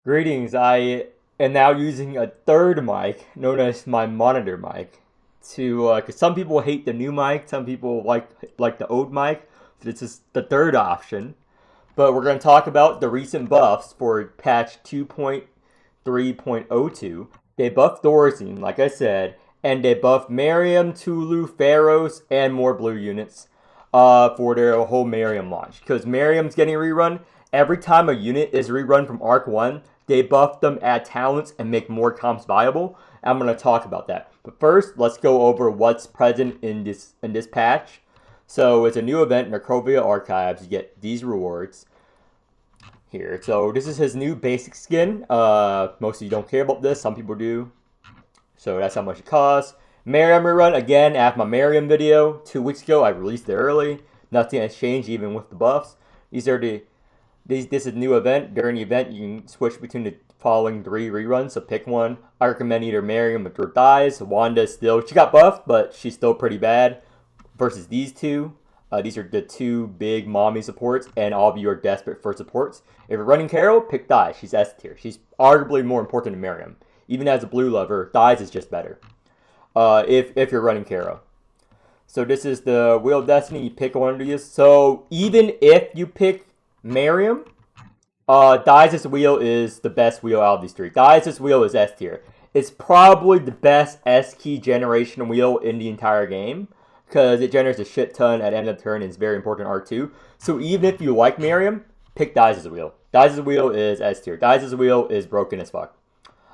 Greetings, I am now using a third mic, known as my monitor mic, because some people hate the new mic, some people like the old mic, so this is the third option. But we're going to talk about the recent buffs for patch 2.3.02. They buffed Doresain, like I said, and they buffed Miryam, Tulu, Faros, and more blue units for their whole Miryam launch. Because Miryam's getting rerun, every time a unit is rerun from Arc 1, they buff them, add talents, and make more comps viable. I'm going to talk about that. But first, let's go over what's present in this patch. So it's a new event, Necrovia Archives. You get these rewards here. So this is his new basic skin. Most of you don't care about this. Some people do. So that's how much it costs. Mariam rerun, again, after my Mariam video 2 weeks ago. I released it early. Nothing has changed even with the buffs. This is a new event. During the event, you can switch between the following 3 reruns, so pick one. I recommend either Mariam or dies. Wanda still, she got buffed, but she's still pretty bad. Versus these two. These are the 2 big mommy supports, and all of you are desperate for supports. If you're running Carol, pick Dies. She's S tier. She's arguably more important than Mariam. Even as a blue lover, Dies is just better. If you're running Carol. So this is the Wheel of Destiny. You pick one of these. So even if you pick Mariam, Dies' wheel is the best wheel out of these 3. Dies' wheel is S tier. It's probably the best S key generation wheel in the entire game, because it generates a shit ton at end of turn and is very important in R2. So even if you like Miryam, pick Dies' wheel. Dies' wheel is S tier. Dies' wheel is broken as fuck.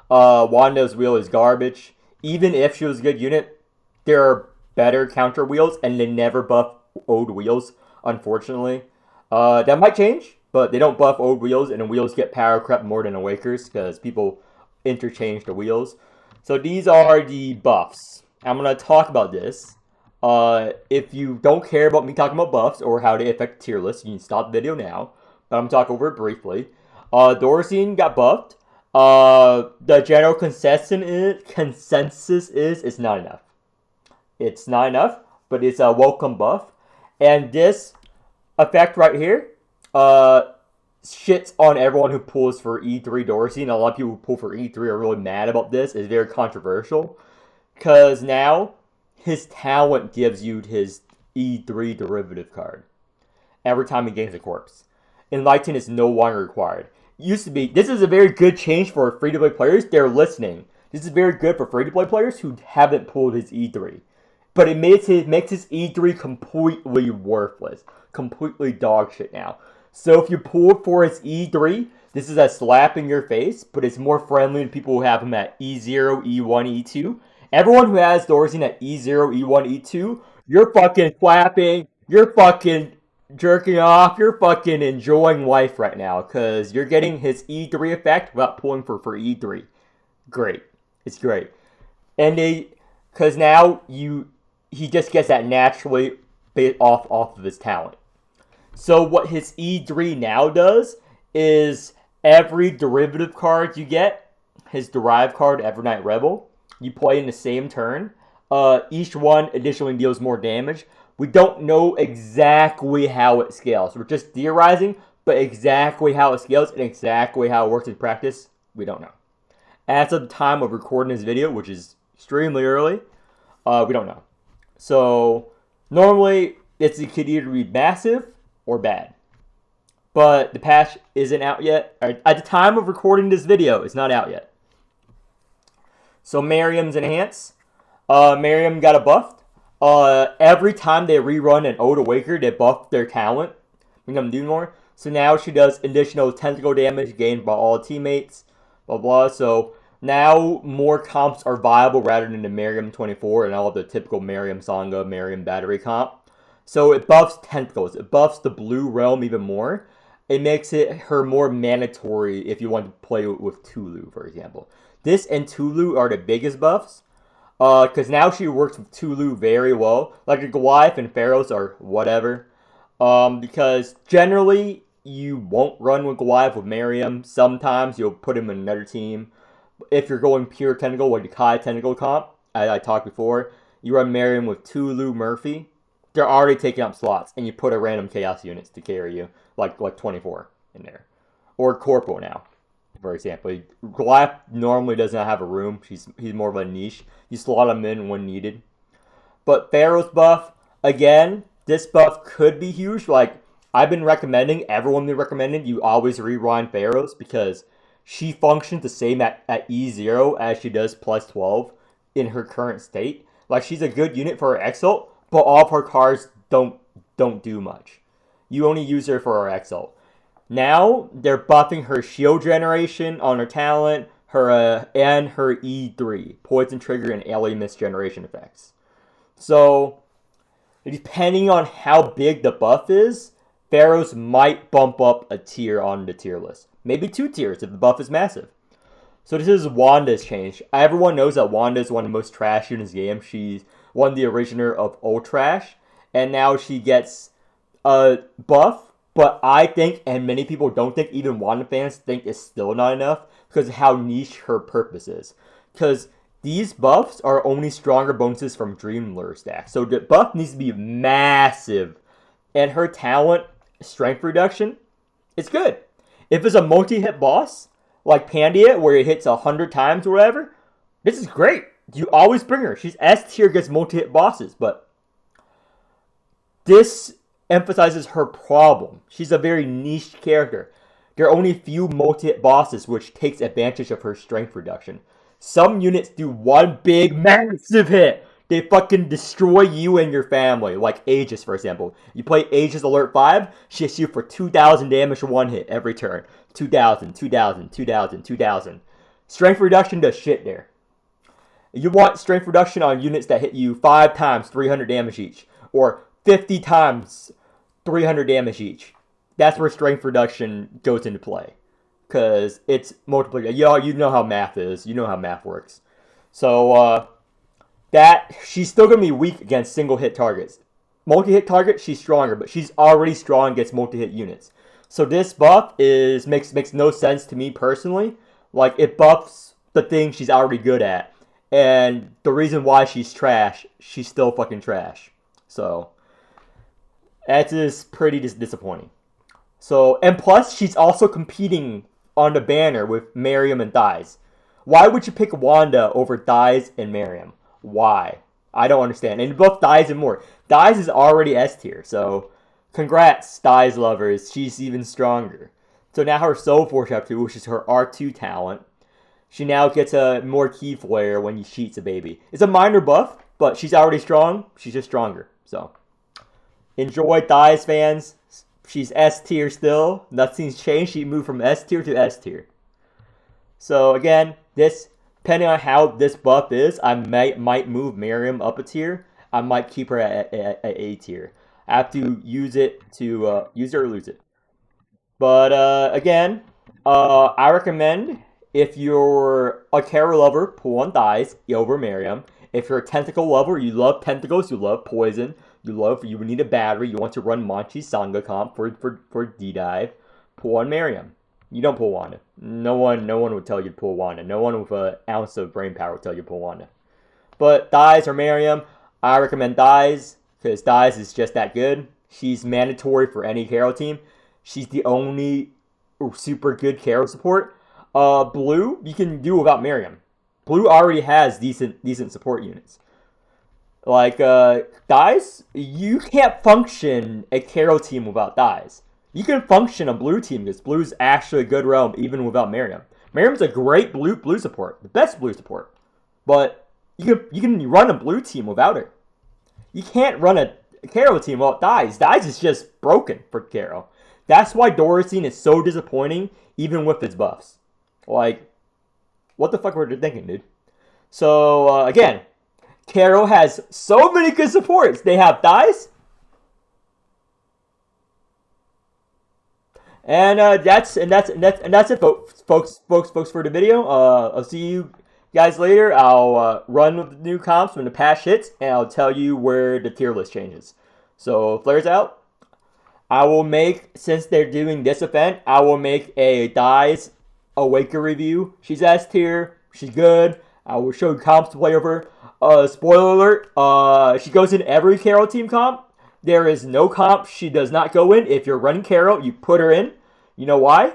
Wanda's wheel is garbage. Even if she was a good unit, there are better counter wheels, and they never buff old wheels, unfortunately. That might change, but they don't buff old wheels, and the wheels get power crept more than Aequor's, because people interchange the wheels. So these are the buffs. I'm going to talk about this. If you don't care about me talking about buffs or how they affect tier lists, you can stop the video now. But I'm going to talk over it briefly. Doresain got buffed. The general consensus is it's not enough. It's not enough, but it's a welcome buff. And this effect right here, shits on everyone who pulls for E3 Doresain. A lot of people who pull for E3 are really mad about this. It's very controversial. Because now, his talent gives you his E3 derivative card every time he gains a corpse. Enlighten is no longer required. It used to be. This is a very good change for free-to-play players. They're listening. This is very good for free-to-play players who haven't pulled his E3. But it makes his E3 completely worthless. Completely dog shit now. So if you pull for his E3, this is a slap in your face, but it's more friendly to people who have him at E0, E1, E2. Everyone who has Doresain at E0, E1, E2, you're fucking clapping, you're fucking jerking off, you're fucking enjoying life right now, because you're getting his E3 effect without pulling for E3. Great. It's great. And because now he just gets that naturally off of his talent. So what his E3 now does is every derivative card you get, his derived card, Evernight Rebel, you play in the same turn. Each one additionally deals more damage. We don't know exactly how it scales. We're just theorizing, but exactly how it scales and exactly how it works in practice, we don't know. As of the time of recording this video, which is extremely early, we don't know. So normally it could either be massive or bad. But the patch isn't out yet. At the time of recording this video, it's not out yet. So Miryam's enhance. Miryam got a buffed. Every time they rerun an Ode Awaker, they buff their talent. Make them do more. So now she does additional tentacle damage gained by all teammates. Blah blah. So now more comps are viable rather than the Miryam 24 and all of the typical Miryam Sangha, Miryam battery comp. So it buffs tentacles. It buffs the blue realm even more. It makes her more mandatory if you want to play with Tulu, for example. This and Tulu are the biggest buffs. Because now she works with Tulu very well. Like the Goliath and Faros are whatever. Because generally, you won't run with Goliath with Miryam. Sometimes you'll put him in another team. If you're going pure tentacle, like the Kai tentacle comp, as I talked before, you run Miryam with Tulu Murphy. They're already taking up slots, and you put a random Chaos units to carry you, like 24 in there. Or Corpo now. for example. Goliath normally does not have a room. He's more of a niche. You slot him in when needed. But Pharaoh's buff, again, this buff could be huge. Like, I've been recommending, everyone been recommending, you always rewind Pharaohs because she functions the same at E0 as she does plus 12 in her current state. Like, she's a good unit for her Exalt, but all of her cards don't do much. You only use her for her Exalt. Now, they're buffing her shield generation on her talent, her and her E3, poison trigger and alien mist generation effects. So, depending on how big the buff is, Pharaohs might bump up a tier on the tier list. Maybe 2 tiers if the buff is massive. So this is Wanda's change. Everyone knows that Wanda is one of the most trash units in the game. She's one of the originator of Old Trash. And now she gets a buff. But I think, and many people don't think, even Wanda fans think it's still not enough because of how niche her purpose is. Because these buffs are only stronger bonuses from Dream Lure stacks. So the buff needs to be massive. And her talent, strength reduction, it's good. If it's a multi-hit boss, like Pandia, where it hits 100 times or whatever, this is great. You always bring her. She's S tier against multi-hit bosses. But this emphasizes her problem. She's a very niche character. There are only a few multi-hit bosses which takes advantage of her strength reduction. Some units do one big massive hit. They fucking destroy you and your family. Like Aegis, for example. You play Aegis Alert 5, she hits you for 2,000 damage for one hit every turn. 2,000, 2,000, 2,000, 2,000. Strength reduction does shit there. You want strength reduction on units that hit you 5 times 300 damage each. Or 50 times 300 damage each. That's where strength reduction goes into play. Because it's multiplication. You know how math is. You know how math works. So, that she's still going to be weak against single hit targets. Multi-hit target, she's stronger, but she's already strong against multi-hit units. So this buff makes no sense to me personally. Like, it buffs the thing she's already good at. And the reason why she's trash, she's still fucking trash. So, that is pretty disappointing. So, and plus, she's also competing on the banner with Miryam and Thighs. Why would you pick Wanda over Thighs and Miryam? Why? I don't understand. And both Thighs and more. Thighs is already S tier, so congrats, Thighs lovers. She's even stronger. So now her Soul Force up 2, which is her R2 talent. She now gets a more key flare when she eats a baby. It's a minor buff, but she's already strong. She's just stronger. So enjoy, Thighs fans. She's S tier still. Nothing's changed. She moved from S tier to S tier. So again, depending on how this buff is, I might move Miryam up a tier. I might keep her at A tier. I have to use it to use it or lose it. But again, I recommend if you're a Aequor lover, pull on Thighs over Miryam. If you're a Tentacle lover, you love tentacles, you love poison, you need a battery, you want to run Manchi Sangha comp for D-Dive, pull on Miryam. You don't pull Wanda. No one would tell you to pull Wanda. No one with an ounce of brain power would tell you to pull Wanda. But Thighs or Miryam, I recommend Thighs, because Thighs is just that good. She's mandatory for any Carol team. She's the only super good Carol support. Blue, you can do without Miryam. Blue already has decent support units. Like, Thighs, you can't function a Carol team without Thighs. You can function a blue team because blue's actually a good realm even without Miryam. Miryam's a great blue support, the best blue support. But you can run a blue team without her. You can't run a Carol team without Thighs. Thighs is just broken for Carol. That's why Doresain is so disappointing even with its buffs. Like, what the fuck were they thinking, dude? So again, Carol has so many good supports. They have Thighs. And that's it, folks for the video. I'll see you guys later. I'll run with the new comps when the patch hits, and I'll tell you where the tier list changes. So flares out. I will make, since they're doing this event, I will make a Thighs Aequor review. She's S tier. She's good. I will show you comps to play over. Spoiler alert. She goes in every Carol team comp. There is no comp she does not go in. If you're running Carol, you put her in. You know why?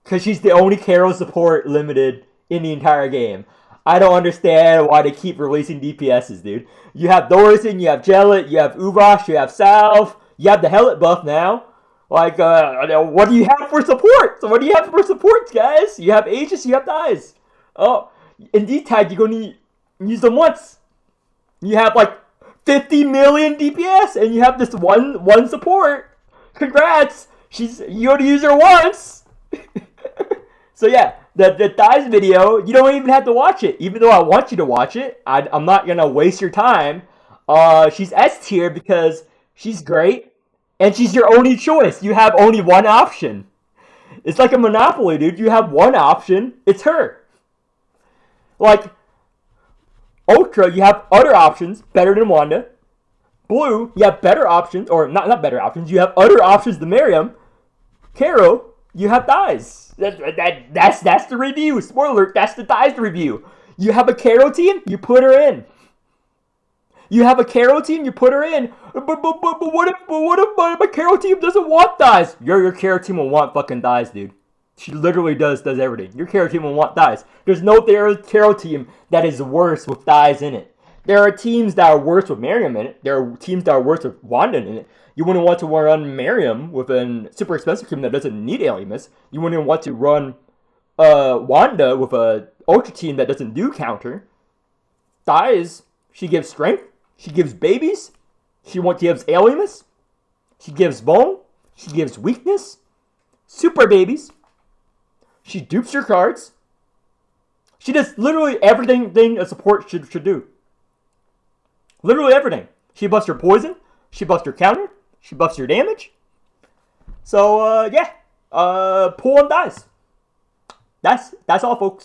Because she's the only Carol support limited in the entire game. I don't understand why they keep releasing DPSs, dude. You have Doresain, you have Jellet, you have Uvash, you have Salve, you have the Hellet buff now. Like, what do you have for support? So what do you have for supports, guys? You have Aegis, you have Dies. Oh, in D-Tag, you're going to use them once. You have, like, 50 million DPS, and you have this one support. Congrats! You only use her once. So yeah, the Dies video, you don't even have to watch it. Even though I want you to watch it, I'm not going to waste your time. She's S tier because she's great, and she's your only choice. You have only one option. It's like a Monopoly, dude. You have one option. It's her. Like, Ultra, you have other options better than Wanda. Blue, you have better options, or not better options. You have other options than Miryam. Carol, you have Dies. That's the review. Spoiler alert, that's the Dies review. You have a Carol team, you put her in. You have a Carol team, you put her in. But what if my Carol team doesn't want Dies? Your Carol team will want fucking Dies, dude. She literally does everything. Your Carol team will want Dies. There's no Carol team that is worse with Dies in it. There are teams that are worse with Miryam in it. There are teams that are worse with Wanda in it. You wouldn't want to run Miryam with a super expensive team that doesn't need Alimus. You wouldn't want to run Wanda with a Ultra team that doesn't do counter. Dies, she gives strength. She gives babies. She gives Alimus. She gives bone. She gives weakness. Super babies. She dupes your cards. She does literally everything a support should do. Literally everything. She buffs your poison. She buffs your counter. She buffs your damage. So, yeah. Pull on Dies. That's all, folks.